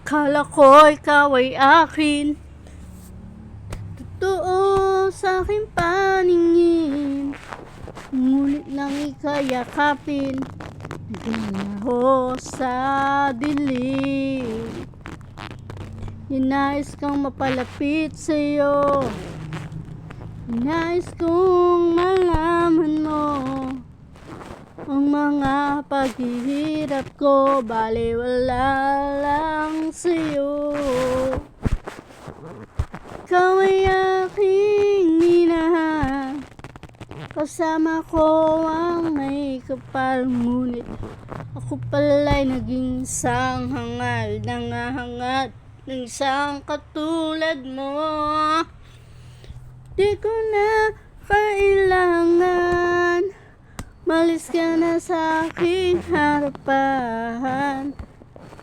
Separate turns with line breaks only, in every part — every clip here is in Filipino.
Kala ko ikaw ay akin, totoo sa aking paningin. Ngunit lang ikayakapin, ganaho sa dilim. Ninais kang mapalapit sa'yo, ninais kong malaman mo ang mga paghihirap ko, baliwala lang sa'yo. Ikaw ay aking minahal, kasama ko ang may kapal. Ngunit ako pala'y naging isang hangal, nangahangad ng isang katulad mo. Di ko na kailangan, malis ka na sa aking harapan.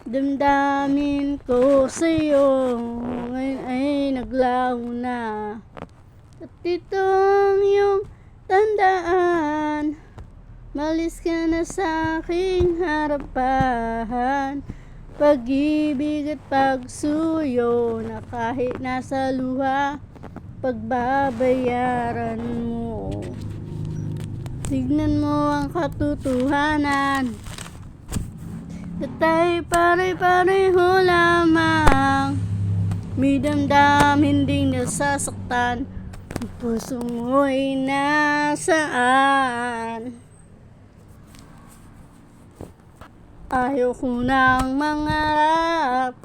Damdamin ko sa'yo ngayon ay naglaho na, at ito ang iyong tandaan. Malis ka na sa aking harapan. Pag-ibig at pagsuyo na kahit nasa luha, pagbabayaran mo. Tignan mo ang katotohanan, at tayo pare-pareho lamang. May damdamin ding nasasaktan, ang puso mo'y nasaan? Ayaw ko nang mangarap,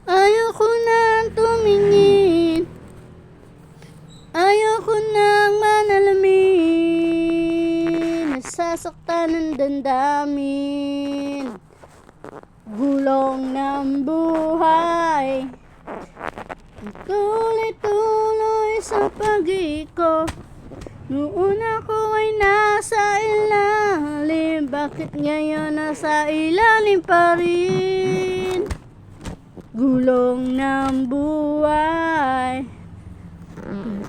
ayaw ko nang tumingin, ayaw ko nang manalamin. Nasasaktan ng damdamin, gulong ng buhay, tuloy-tuloy sa pag-ikot. Noon ako ay nasa ilalim, bakit ngayon nasa ilalim pa rin? Gulong ng buhay,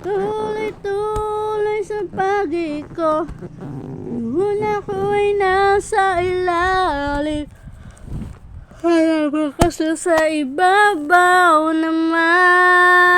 tuloy-tuloy sa pag-ikot. Noon ako ay nasa ilalim, wala ba kasi sa ibabaw naman?